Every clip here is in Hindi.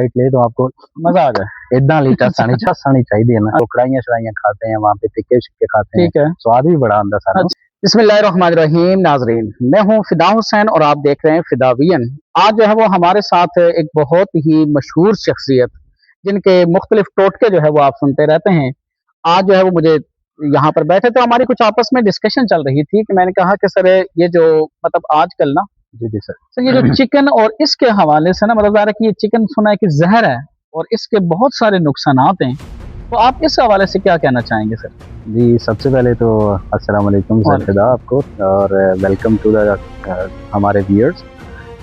बाइट ले तो आपको मजा आ जाए। इतना चासानी चाहिए ना, तो कढ़ाइयाँ शढ़ाइयाँ खाते हैं वहाँ पे, टिक्के शिक्के खाते हैं, ठीक है। स्वाद भी बड़ा आंदा सारा। बिस्मिल्लाहिर्रहमानिर्रहीम। नाजरीन, मैं हूँ फिदा हुसैन और आप देख रहे हैं फिदावियन। आज जो है वो हमारे साथ एक बहुत ही मशहूर शख्सियत, जिनके मुख्तलिफ टोटके जो है वो आप सुनते रहते हैं, आज जो है वो मुझे यहाँ पर बैठे तो हमारी कुछ आपस में डिस्कशन चल रही थी कि मैंने कहा कि सर ये जो मतलब आजकल ना जी सर। सर ये जो चिकन और इसके हवाले से ना मतलब ज़ाहिर है कि ये चिकन सुना है कि जहर है और इसके बहुत सारे नुकसानात हैं, तो आप इस हवाले से क्या कहना चाहेंगे सर? जी सबसे पहले तो अस्सलाम वालेकुम सर फिदा आपको, और वेलकम टू द हमारे व्यूअर्स।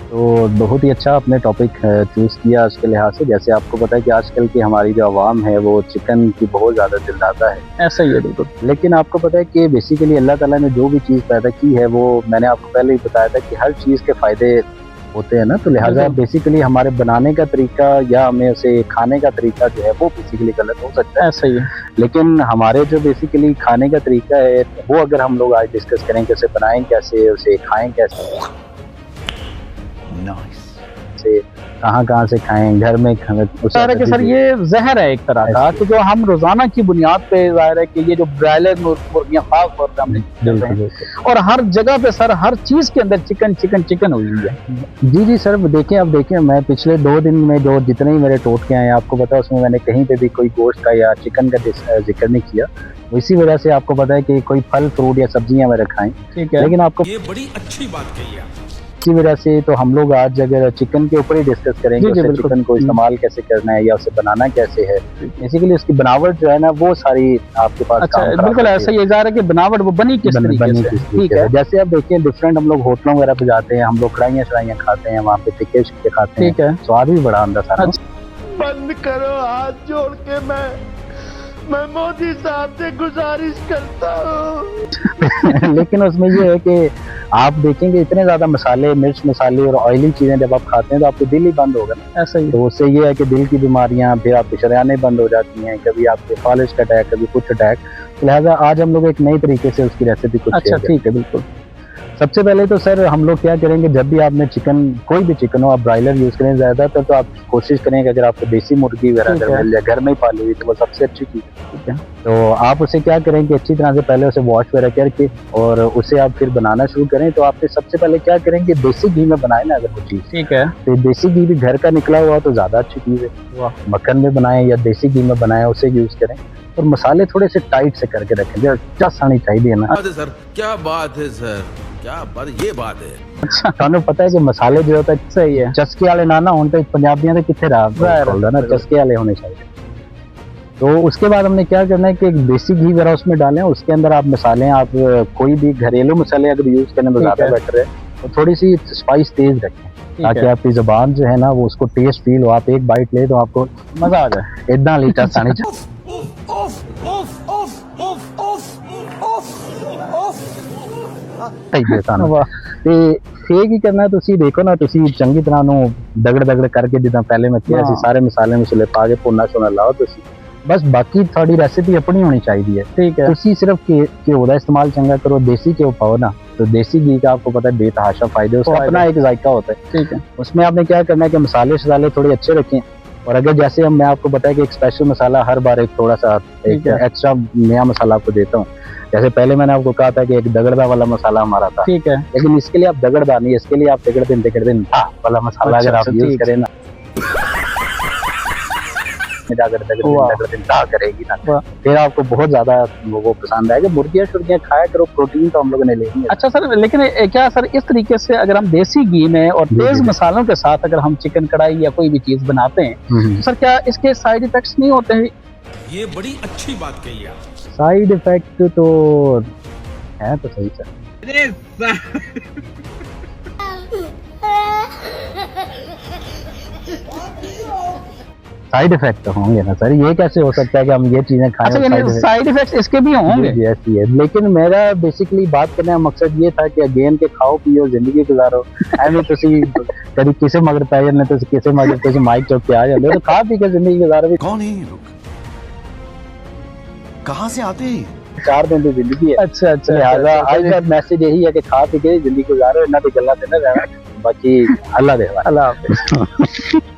तो बहुत ही अच्छा आपने टॉपिक चूज़ किया आज के लिहाज से। जैसे आपको पता है कि आजकल की हमारी जो आवाम है वो चिकन की बहुत ज़्यादा दिलदादा है। ऐसा ही है बिल्कुल। लेकिन आपको पता है कि बेसिकली अल्लाह ताला ने जो भी चीज़ पैदा की है वो मैंने आपको पहले ही बताया था कि हर चीज़ के फ़ायदे होते हैं ना, तो लिहाजा बेसिकली हमारे बनाने का तरीका या हमें उसे खाने का तरीका जो है वो बेसिकली गलत हो सकता है। ऐसा ही है। लेकिन हमारे जो बेसिकली खाने का तरीका है वो अगर हम लोग आज डिस्कस करें कि उसे बनाएं कैसे, उसे खाएं कैसे, कहाँ से खाएं, घर में सर कि सर ये जहर है एक तरह का कि जो हम रोजाना की बुनियाद पे जाहिर है कि ये जो ब्रायलर मुर्गियां खास तौर पर हमने चलते हैं और हर जगह पे सर हर चीज के अंदर चिकन चिकन चिकन हुई है। जी सर देखें, अब देखें मैं पिछले 2 दिन में जो जितने ही मेरे टोटके हैं आपको पता है उसमें मैंने कहीं पे भी कोई गोश्त का या चिकन का जिक्र नहीं किया। इसी वजह से आपको पता है कि कोई फल फ्रूट या सब्जियां मैं खाएं। ठीक है, लेकिन आपको ये बड़ी अच्छी बात कही है। इसी वजह से तो हम लोग आज अगर चिकन के ऊपर ही डिस्कस करेंगे कि चिकन को इस्तेमाल कैसे करना है या उसे बनाना कैसे है। बेसिकली उसकी बनावट जो है ना वो सारी आपके पास अच्छा बिल्कुल ऐसा ही है कि बनावट वो बनी किस तरीके से। ठीक है, जैसे आप देखिए डिफरेंट हम लोग होटलों वगैरह पे जाते हैं, हम लोग कढ़ाइयाँ शढ़ाइयाँ खाते हैं, वहाँ पे टिक्के शिक्के खाते हैं। ठीक है, स्वाद भी बड़ा आंदा सारा। बंद करो, हाथ जोड़ के मैं मोदी साहब से गुजारिश करता हूँ। लेकिन उसमें ये है कि आप देखेंगे इतने ज्यादा मसाले, मिर्च मसाले और ऑयली चीजें जब आप खाते हैं तो आपको दिल ही बंद होगा। ऐसा ही। तो उससे ये है कि दिल की बीमारियां, फिर आपकी शरेयानें बंद हो जाती हैं, कभी आपके फालिज का अटैक, कभी कुछ अटैक। लिहाजा आज हम लोग एक नई तरीके से उसकी रेसिपी कुछ अच्छा ठीक है बिल्कुल। सबसे पहले तो सर हम लोग क्या करेंगे, जब भी आपने चिकन कोई भी चिकन हो आप ब्रायलर यूज करें ज्यादातर, तो आप कोशिश करें कि अगर आपको देसी मुर्गी वगैरह अगर मिल जाए घर में ही पाली हुई तो वो सबसे अच्छी चीज है। ठीक है, तो आप उसे क्या करें कि अच्छी तरह से पहले उसे वॉश वगैरह करके और उसे आप फिर बनाना शुरू करें। तो आपने सबसे पहले क्या करेंगे, देसी घी में बनाए ना अगर वो चीज। ठीक है, तो देसी घी भी घर का निकला हुआ तो ज्यादा अच्छी चीज है। मक्खन में बनाए या देसी घी में बनाए उसे यूज करें और मसाले थोड़े से टाइट से करके रखें, जो चासानी चाहिए ना। सर क्या बात है सर, क्या बात, ये बात है। अच्छा थानू पता है कि मसाले जो होता है सही है, चस्के वाले ना होने तो पंजाबियों के कितने ना चस्के वाले होने चाहिए। तो उसके बाद हमने क्या करना है कि एक देसी घी वगैरह उसमें डालें, उसके अंदर आप मसाले आप कोई भी घरेलू मसाले अगर यूज करें तो ज्यादा बेटर है, तो थोड़ी सी स्पाइस तेज रखें ताकि आपकी जुबान जो है ना वो उसको टेस्ट फील हो। आप एक बाइट ले तो आपको मजा आ जाए। इतना लीटर सानी ਫੇਕ ਹੀ ਕਰਨਾ। ਤੁਸੀਂ ਦੇਖੋ ਨਾ, ਤੁਸੀਂ ਚੰਗੀ ਤਰ੍ਹਾਂ ਨੂੰ ਦਗੜ ਕਰਕੇ ਜਿੱਦਾਂ ਪਹਿਲੇ ਮੈਂ ਕਿਹਾ ਸੀ ਸਾਰੇ ਮਸਾਲੇ ਮਸੂਲੇ ਪਾ ਕੇ ਭੁੰਨਾ ਸ਼ੁਨਾ ਲਾਓ ਤੁਸੀਂ ਬਸ। ਬਾਕੀ ਤੁਹਾਡੀ ਰੈਸਿਪੀ ਆਪਣੀ ਹੋਣੀ चाहिए। ठीक है, ਤੁਸੀਂ सिर्फ घ्यो का इस्तेमाल चंगा करो, देसी घ्यो पाओ ना, तो देसी घी का आपको पता है बेतहाशा फायदे, उसका अपना एक जायका होता है। ठीक है, उसमें आपने क्या करना है कि मसाले शसाले थोड़े अच्छे रखें। और अगर जैसे हम मैं आपको बताया कि एक स्पेशल मसाला हर बार एक थोड़ा सा एक एक्स्ट्रा नया मसाला आपको देता हूँ। जैसे पहले मैंने आपको कहा था कि एक दगड़दा वाला मसाला हमारा था। ठीक है, लेकिन इसके लिए आप दगड़दा नहीं, इसके लिए आप दगड़ दिन वाला मसाला अगर आप यूज करें ना करेगी ना, फिर आपको बहुत ज्यादा वो पसंद आएगा। मुर्गियाँ शुर्गियाँ खाया करो, प्रोटीन तो हम लोगों ने लेनी है। अच्छा सर, लेकिन क्या सर इस तरीके से अगर हम देसी घी में और तेज मसालों के साथ अगर हम चिकन कढ़ाई या कोई भी चीज बनाते हैं तो सर क्या इसके साइड इफेक्ट्स नहीं होते हैं? ये बड़ी अच्छी बात कही है। साइड इफेक्ट तो है तो सही सर। साइड इफेक्ट तो होंगे ना सर, ये कैसे हो सकता है कि हम ये चीजें खाएं? अच्छा, साइड इफेक्ट्स इसके भी होंगे? ऐसी है, लेकिन मेरा बेसिकली बात करने का मकसद ये था कि अगेन के खाओ पियो जिंदगी गुजारो। एवं तुसी कभी किसे मगर पैर ने तो किसे मगर तुसी माइक चौक पे आ जाते हो तो खा पी के जिंदगी गुजारो। कौन है ये लोग, कहाँ से आते हैं? 4 दिन की जिंदगी है। अच्छा अच्छा, लिहाजा आज का मैसेज यही है कि खा पी के जिंदगी गुजारो, इन्ना दी गल्लां ते ना रहना। बाकी अल्लाह दे हवाले। अल्लाह हाफिज़।